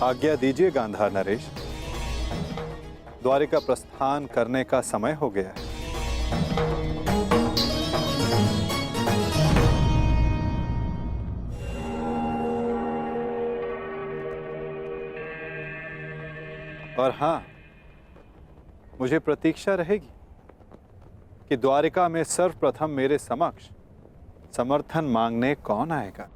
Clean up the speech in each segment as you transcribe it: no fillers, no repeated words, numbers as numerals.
आज्ञा दीजिए गांधार नरेश, द्वारिका प्रस्थान करने का समय हो गया है। और हां, मुझे प्रतीक्षा रहेगी कि द्वारिका में सर्वप्रथम मेरे समक्ष समर्थन मांगने कौन आएगा।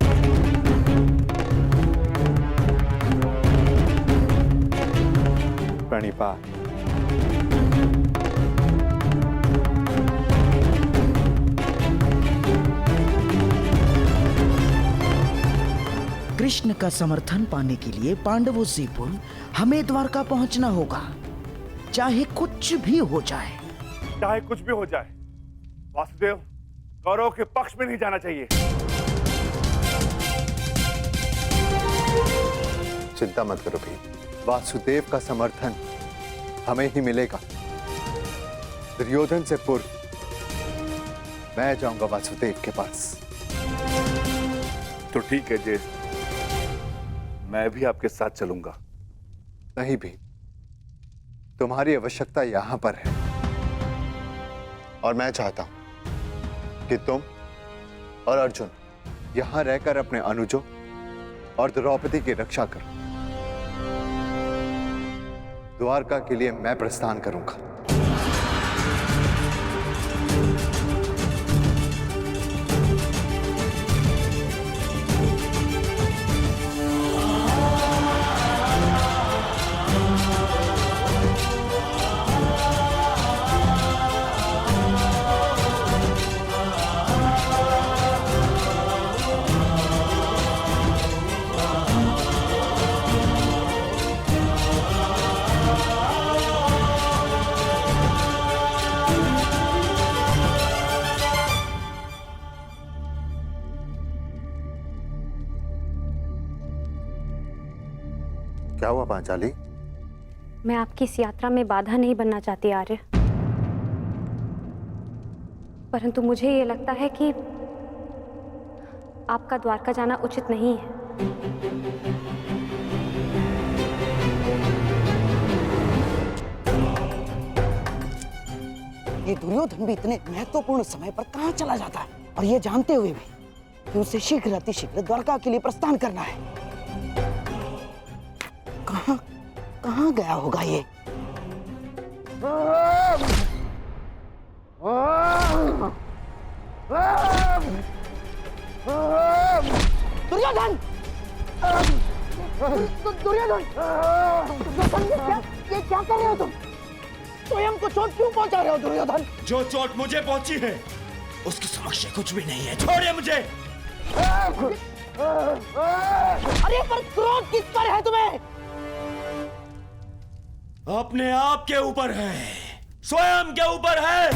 प्रणिपात। कृष्ण का समर्थन पाने के लिए पांडवों से पूर्व हमें द्वारका पहुंचना होगा, चाहे कुछ भी हो जाए। चाहे कुछ भी हो जाए, वासुदेव कौरव के पक्ष में नहीं जाना चाहिए। चिंता मत करो भाई, वासुदेव का समर्थन हमें ही मिलेगा। दुर्योधन से पूर्व मैं जाऊंगा वासुदेव के पास। तो ठीक है जेठ, मैं भी आपके साथ चलूंगा। नहीं भी, तुम्हारी आवश्यकता यहां पर है और मैं चाहता हूं कि तुम और अर्जुन यहां रहकर अपने अनुजों और द्रौपदी की रक्षा करो। द्वारका के लिए मैं प्रस्थान करूंगा। क्या हुआ पांचाली? मैं आपकी इस यात्रा में बाधा नहीं बनना चाहती आर्य, परंतु मुझे ये लगता है कि आपका द्वारका जाना उचित नहीं है। ये दुर्योधन भी इतने महत्वपूर्ण समय पर कहां चला जाता है, और ये जानते हुए भी कि उसे शीघ्र अतिशीघ्र द्वारका के लिए प्रस्थान करना है। कहां गया होगा ये? दुर्योधन! दुर्योधन! ये क्या कर रहे हो तुम? स्वयं को चोट क्यों पहुंचा रहे हो दुर्योधन? जो चोट मुझे पहुंची है उसके समक्ष कुछ भी नहीं है। छोड़िए मुझे। अरे पर क्रोध किस पर है तुम्हें? अपने आप के ऊपर है, स्वयं के ऊपर है।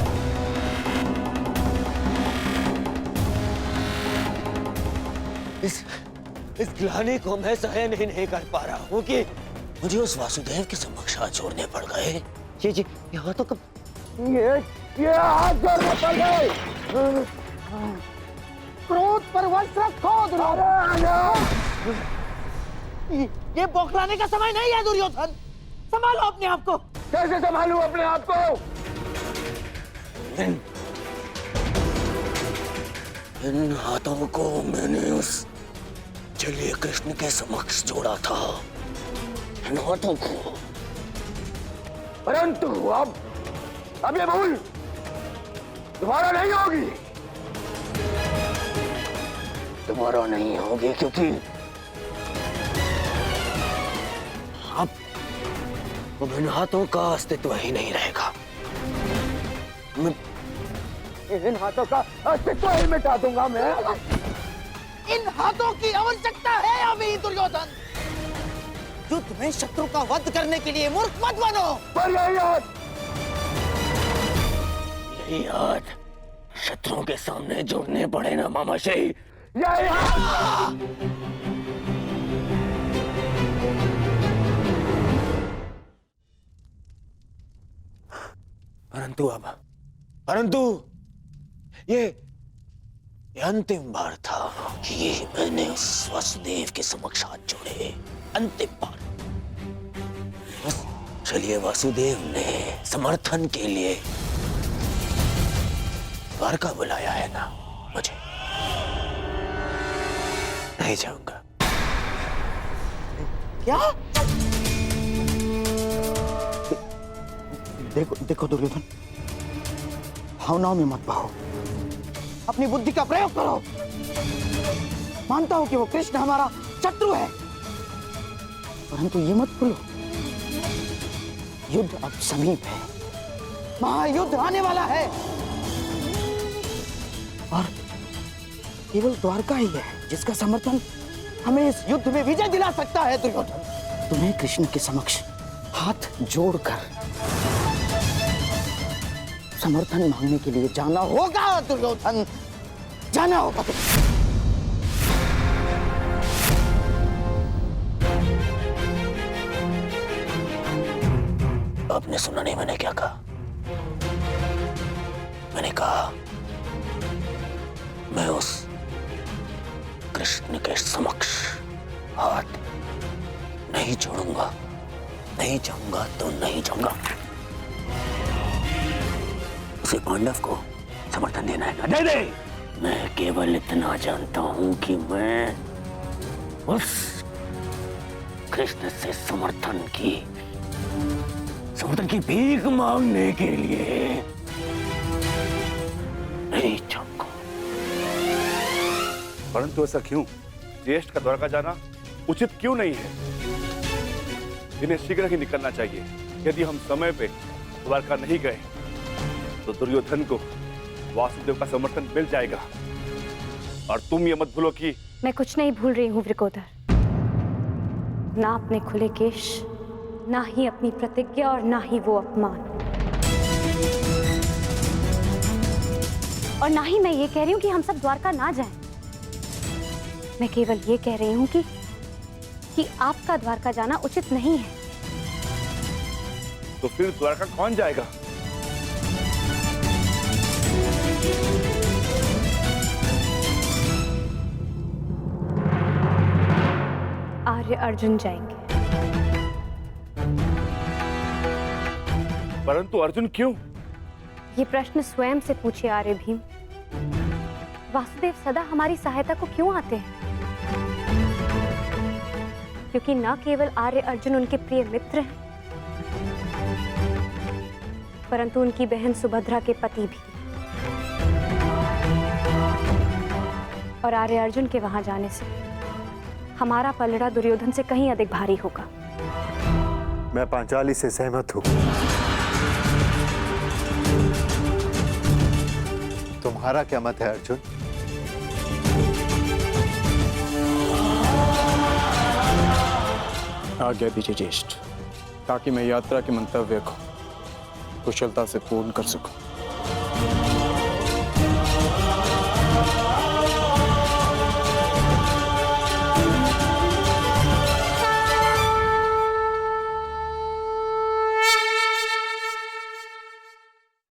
इस ग्लानि को मैं सहन ही नहीं कर पा रहा हूं कि मुझे उस वासुदेव के समक्ष हाथ जोड़ने पड़ गए। जी यहाँ तो ये हाथ जोड़ने पड़ गए। क्रोध पर वश रखो दुर्योधन। ये बौखलाने का समय नहीं है दुर्योधन, संभालो अपने आप को। कैसे संभालूं अपने आप को? इन हाथों को मैंने उस जलीय कृष्ण के समक्ष जोड़ा था, इन हाथों को। परंतु अब ये भूल दोबारा नहीं होगी। दोबारा नहीं होगी, क्योंकि अब इन हाथों का अस्तित्व ही नहीं रहेगा। इन हाथों का अस्तित्व ही मिटा दूंगा मैं। इन हाथों की आवश्यकता है अभी दुर्योधन। युद्ध में शत्रु का वध करने के लिए मूर्ख मत बनो। पर यही हाथ शत्रुओं के सामने जोड़ने पड़े ना मामाश्री। यही हाथ। परंतु ये अंतिम बार था कि मैंने उस वासुदेव के समक्ष हाथ जोड़े। अंतिम बार। चलिए, वासुदेव ने समर्थन के लिए द्वारका बुलाया है ना मुझे, नहीं जाऊंगा। क्या? देखो देखो दुर्योधन, भावनाओं में मत बहो, अपनी बुद्धि का प्रयोग करो। मानता हूं कि वो कृष्ण हमारा शत्रु है, परंतु ये मत भूलो, युद्ध अब समीप है, महायुद्ध आने वाला है, और केवल द्वारका ही है जिसका समर्थन हमें इस युद्ध में विजय दिला सकता है। दुर्योधन, तुम्हें कृष्ण के समक्ष हाथ जोड़कर समर्थन मांगने के लिए जाना होगा। दुर्योधन, जाना होगा तुम्हें। आपने सुना नहीं मैंने क्या कहा? मैंने कहा मैं उस कृष्ण के समक्ष हाथ नहीं छोड़ूंगा, नहीं जाऊंगा तो नहीं जाऊंगा। उसे पांडव को समर्थन देना है ना, दे दे। मैं केवल इतना जानता हूं कि मैं उस कृष्ण से समर्थन की भीख मांगने के लिए नहीं जाऊंगा। परंतु ऐसा क्यों? ज्येष्ठ का द्वारका जाना उचित क्यों नहीं है? इन्हें शीघ्र ही निकलना चाहिए। यदि हम समय पे द्वारका नहीं गए तो दुर्योधन को वासुदेव का समर्थन मिल जाएगा। और तुम ये मत भूलो कि मैं कुछ नहीं भूल रही हूँ वृकोदर, ना अपने खुले केश, ना ही अपनी प्रतिज्ञा, और ना ही वो अपमान, और ना ही मैं ये कह रही हूँ कि हम सब द्वारका ना जाएं। मैं केवल ये कह रही हूँ कि आपका द्वारका जाना उचित नहीं है। तो फिर द्वारका कौन जाएगा? आर्य अर्जुन जाएंगे। परंतु अर्जुन क्यों? ये प्रश्न स्वयं से पूछिए आर्य भीम। वासुदेव सदा हमारी सहायता को क्यों आते हैं? क्योंकि न केवल आर्य अर्जुन उनके प्रिय मित्र हैं, परंतु उनकी बहन सुभद्रा के पति भी। और आर्य अर्जुन के वहां जाने से हमारा पलड़ा दुर्योधन से कहीं अधिक भारी होगा। मैं पांचाली से सहमत हूं। तुम्हारा क्या मत है अर्जुन? आज्ञा दीजिए ज्येष्ठ, ताकि मैं यात्रा के मंतव्य को कुशलता से पूर्ण कर सकूं।